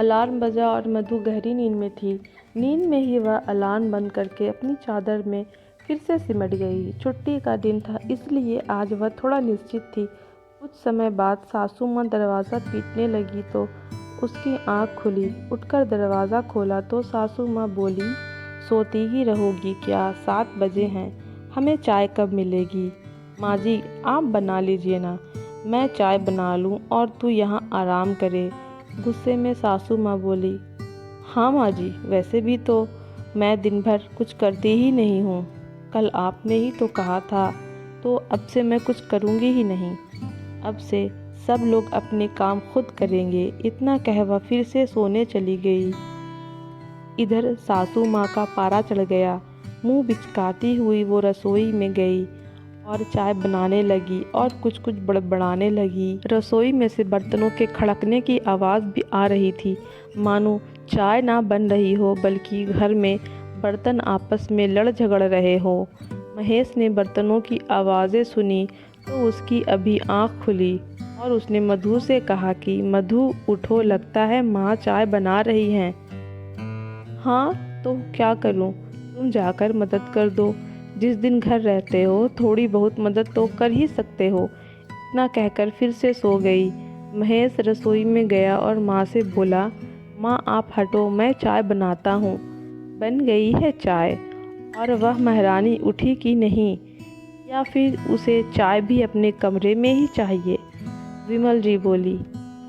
Alarm बजा और मधु गहरी नींद में थी। नींद में ही वह अलार्म बंद करके अपनी चादर में फिर से सिमट गई। छुट्टी का दिन था, इसलिए आज वह थोड़ा निश्चिंत थी। कुछ समय बाद सासू माँ दरवाज़ा पीटने लगी तो उसकी आँख खुली। उठकर दरवाज़ा खोला तो सासू माँ बोली, सोती ही रहोगी क्या? 7 बजे हैं, हमें चाय कब मिलेगी? माँ जी, आप बना लीजिए ना, मैं चाय बना लूँ और तू यहाँ आराम करे। गुस्से में सासू माँ बोली, हाँ माँ जी, वैसे भी तो मैं दिन भर कुछ करती ही नहीं हूँ। कल आपने ही तो कहा था, तो अब से मैं कुछ करूँगी ही नहीं। अब से सब लोग अपने काम खुद करेंगे। इतना कह वह फिर से सोने चली गई। इधर सासू माँ का पारा चढ़ गया। मुंह बिचकाती हुई वो रसोई में गई और चाय बनाने लगी और कुछ कुछ बड़बड़ाने लगी। रसोई में से बर्तनों के खड़कने की आवाज़ भी आ रही थी, मानो चाय ना बन रही हो बल्कि घर में बर्तन आपस में लड़ झगड़ रहे हो। महेश ने बर्तनों की आवाज़ें सुनी तो उसकी अभी आँख खुली और उसने मधु से कहा कि मधु उठो, लगता है माँ चाय बना रही हैं। हाँ तो क्या करूँ, तुम जाकर मदद कर दो। जिस दिन घर रहते हो थोड़ी बहुत मदद तो कर ही सकते हो। इतना कहकर फिर से सो गई। महेश रसोई में गया और माँ से बोला, माँ आप हटो, मैं चाय बनाता हूँ। बन गई है चाय। और वह महारानी उठी कि नहीं, या फिर उसे चाय भी अपने कमरे में ही चाहिए? विमल जी बोली।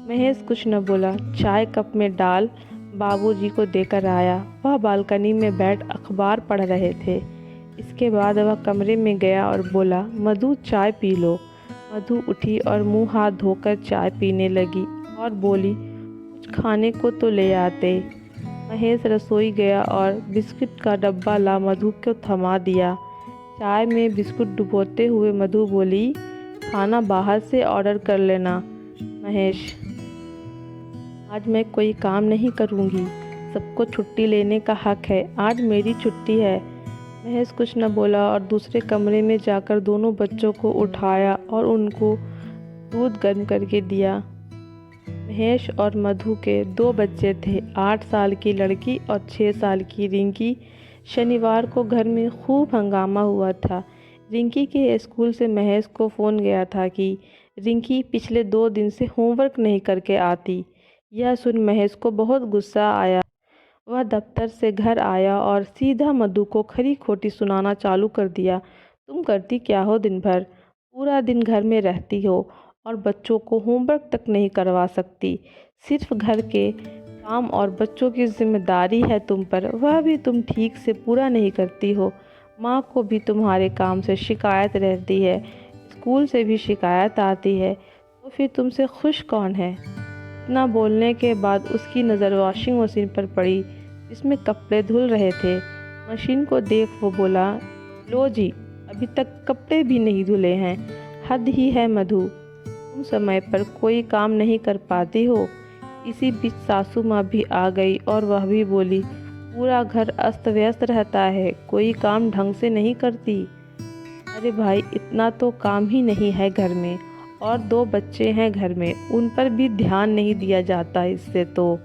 महेश कुछ न बोला, चाय कप में डाल बाबूजी को देकर आया। वह बालकनी में बैठ अखबार पढ़ रहे थे। इसके बाद वह कमरे में गया और बोला, मधु चाय पी लो। मधु उठी और मुंह हाथ धोकर चाय पीने लगी और बोली, कुछ खाने को तो ले आते। महेश रसोई गया और बिस्कुट का डब्बा ला मधु को थमा दिया। चाय में बिस्कुट डुबोते हुए मधु बोली, खाना बाहर से ऑर्डर कर लेना। महेश, आज मैं कोई काम नहीं करूँगी, सबको छुट्टी लेने का हक है, आज मेरी छुट्टी है। महेश कुछ न बोला और दूसरे कमरे में जाकर दोनों बच्चों को उठाया और उनको दूध गर्म करके दिया। महेश और मधु के 2 बच्चे थे, 8 साल की लड़की और 6 साल की रिंकी। शनिवार को घर में खूब हंगामा हुआ था। रिंकी के स्कूल से महेश को फ़ोन गया था कि रिंकी पिछले 2 दिन से होमवर्क नहीं करके आती। यह सुन महेश को बहुत गुस्सा आया। वह दफ्तर से घर आया और सीधा मधु को खरी खोटी सुनाना चालू कर दिया। तुम करती क्या हो दिन भर? पूरा दिन घर में रहती हो और बच्चों को होमवर्क तक नहीं करवा सकती। सिर्फ घर के काम और बच्चों की जिम्मेदारी है तुम पर, वह भी तुम ठीक से पूरा नहीं करती हो। माँ को भी तुम्हारे काम से शिकायत रहती है, स्कूल से भी शिकायत आती है, तो फिर तुमसे खुश कौन है? इतना बोलने के बाद उसकी नज़र वॉशिंग मशीन पर पड़ी जिसमें कपड़े धुल रहे थे। मशीन को देख वो बोला, लो जी, अभी तक कपड़े भी नहीं धुले हैं, हद ही है मधु, तुम समय पर कोई काम नहीं कर पाती हो। इसी बीच सासू माँ भी आ गई और वह भी बोली, पूरा घर अस्त व्यस्त रहता है, कोई काम ढंग से नहीं करती। अरे भाई, इतना तो काम ही नहीं है घर में, और 2 बच्चे हैं घर में, उन पर भी ध्यान नहीं दिया जाता। इससे तो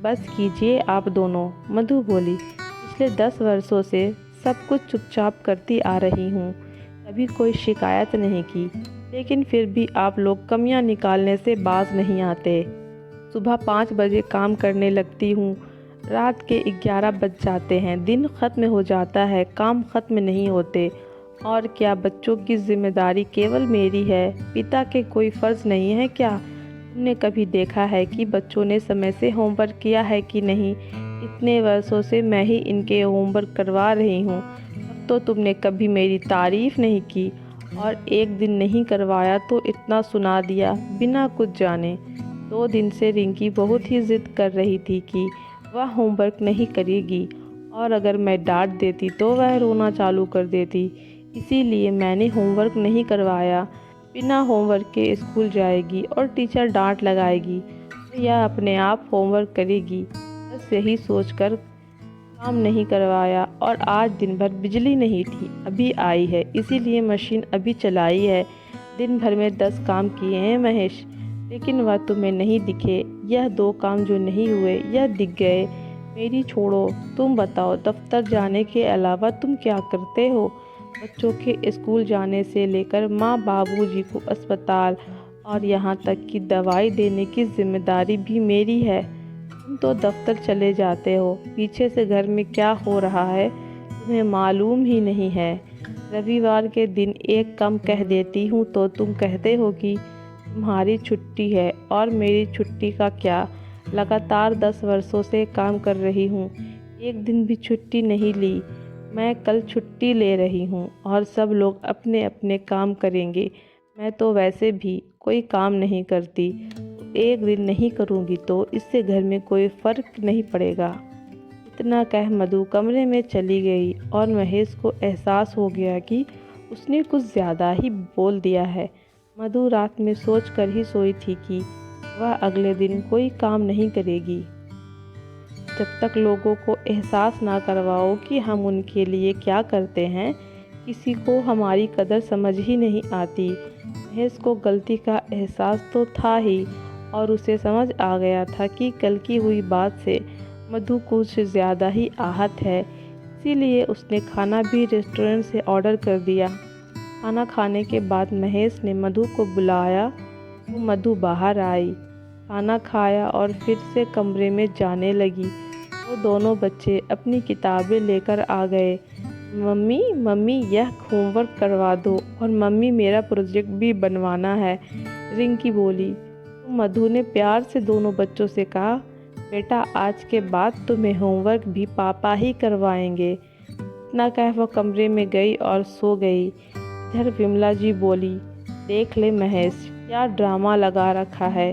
बस कीजिए आप दोनों, मधु बोली। पिछले 10 वर्षों से सब कुछ चुपचाप करती आ रही हूँ, कभी कोई शिकायत नहीं की, लेकिन फिर भी आप लोग कमियाँ निकालने से बाज नहीं आते। सुबह 5 बजे काम करने लगती हूँ, रात के 11 बज जाते हैं, दिन ख़त्म हो जाता है, काम ख़त्म नहीं होते। और क्या बच्चों की जिम्मेदारी केवल मेरी है? पिता के कोई फ़र्ज़ नहीं है क्या? तुमने कभी देखा है कि बच्चों ने समय से होमवर्क किया है कि नहीं? इतने वर्षों से मैं ही इनके होमवर्क करवा रही हूँ, तब तो तुमने कभी मेरी तारीफ़ नहीं की, और एक दिन नहीं करवाया तो इतना सुना दिया बिना कुछ जाने। 2 दिन से रिंकी बहुत ही ज़िद कर रही थी कि वह होमवर्क नहीं करेगी, और अगर मैं डांट देती तो वह रोना चालू कर देती। इसीलिए मैंने होमवर्क नहीं करवाया। बिना होमवर्क के स्कूल जाएगी और टीचर डांट लगाएगी तो यह अपने आप होमवर्क करेगी। बस यही सोचकर काम नहीं करवाया। और आज दिन भर बिजली नहीं थी, अभी आई है, इसीलिए मशीन अभी चलाई है। दिन भर में 10 काम किए हैं महेश, लेकिन वह तुम्हें नहीं दिखे। यह 2 काम जो नहीं हुए यह दिख गए। मेरी छोड़ो, तुम बताओ दफ्तर जाने के अलावा तुम क्या करते हो? बच्चों के स्कूल जाने से लेकर माँ बाबूजी को अस्पताल और यहाँ तक कि दवाई देने की जिम्मेदारी भी मेरी है। तुम तो दफ्तर चले जाते हो, पीछे से घर में क्या हो रहा है तुम्हें मालूम ही नहीं है। रविवार के दिन एक कम कह देती हूँ तो तुम कहते हो कि तुम्हारी छुट्टी है, और मेरी छुट्टी का क्या? लगातार 10 वर्षों से काम कर रही हूँ, एक दिन भी छुट्टी नहीं ली। मैं कल छुट्टी ले रही हूँ और सब लोग अपने अपने काम करेंगे। मैं तो वैसे भी कोई काम नहीं करती, तो एक दिन नहीं करूँगी तो इससे घर में कोई फ़र्क नहीं पड़ेगा। इतना कह मधु कमरे में चली गई और महेश को एहसास हो गया कि उसने कुछ ज़्यादा ही बोल दिया है। मधु रात में सोच कर ही सोई थी कि वह अगले दिन कोई काम नहीं करेगी। जब तक लोगों को एहसास ना करवाओ कि हम उनके लिए क्या करते हैं, किसी को हमारी कदर समझ ही नहीं आती। महेश को गलती का एहसास तो था ही, और उसे समझ आ गया था कि कल की हुई बात से मधु कुछ ज़्यादा ही आहत है। इसीलिए उसने खाना भी रेस्टोरेंट से ऑर्डर कर दिया। खाना खाने के बाद महेश ने मधु को बुलाया तो मधु बाहर आई। खाना खाया और फिर से कमरे में जाने लगी तो दोनों बच्चे अपनी किताबें लेकर आ गए। मम्मी मम्मी यह होमवर्क करवा दो, और मम्मी मेरा प्रोजेक्ट भी बनवाना है, रिंकी बोली। तो मधु ने प्यार से दोनों बच्चों से कहा, बेटा आज के बाद तुम्हें होमवर्क भी पापा ही करवाएंगे। इतना कह वह कमरे में गई और सो गई। इधर विमला जी बोली, देख ले महेश, क्या ड्रामा लगा रखा है,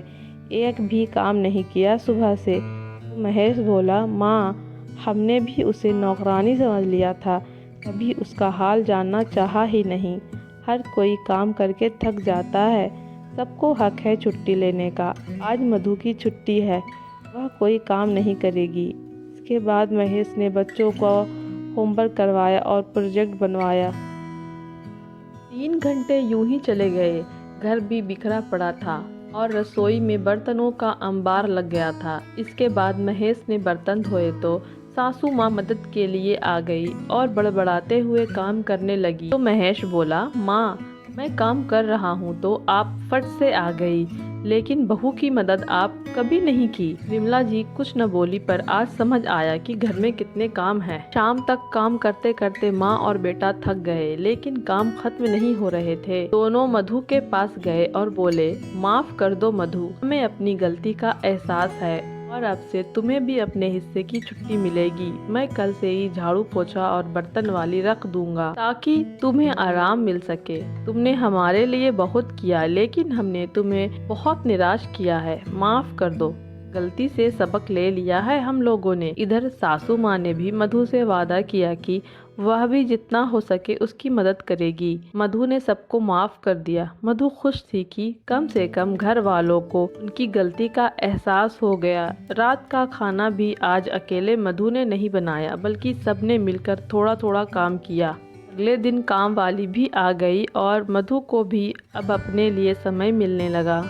एक भी काम नहीं किया सुबह से। तो महेश बोला, माँ हमने भी उसे नौकरानी समझ लिया था, कभी उसका हाल जानना चाहा ही नहीं। हर कोई काम करके थक जाता है, सबको हक है छुट्टी लेने का। आज मधु की छुट्टी है, वह कोई काम नहीं करेगी। इसके बाद महेश ने बच्चों को होमवर्क करवाया और प्रोजेक्ट बनवाया। 3 घंटे यूं ही चले गए। घर भी बिखरा पड़ा था और रसोई में बर्तनों का अंबार लग गया था। इसके बाद महेश ने बर्तन धोए तो सासू माँ मदद के लिए आ गई और बड़बड़ाते हुए काम करने लगी। तो महेश बोला, माँ मैं काम कर रहा हूँ तो आप फट से आ गई, लेकिन बहू की मदद आप कभी नहीं की। विमला जी कुछ न बोली, पर आज समझ आया कि घर में कितने काम हैं। शाम तक काम करते करते माँ और बेटा थक गए, लेकिन काम खत्म नहीं हो रहे थे। दोनों मधु के पास गए और बोले, माफ कर दो मधु, हमें अपनी गलती का एहसास है और अब से तुम्हें भी अपने हिस्से की छुट्टी मिलेगी। मैं कल से ही झाड़ू पोछा और बर्तन वाली रख दूंगा ताकि तुम्हें आराम मिल सके। तुमने हमारे लिए बहुत किया, लेकिन हमने तुम्हें बहुत निराश किया है, माफ कर दो। गलती से सबक ले लिया है हम लोगों ने। इधर सासू माँ ने भी मधु से वादा किया कि वह भी जितना हो सके उसकी मदद करेगी। मधु ने सबको माफ कर दिया। मधु खुश थी कि कम से कम घर वालों को उनकी गलती का एहसास हो गया। रात का खाना भी आज अकेले मधु ने नहीं बनाया, बल्कि सबने मिलकर थोड़ा थोड़ा काम किया। अगले दिन काम वाली भी आ गई और मधु को भी अब अपने लिए समय मिलने लगा।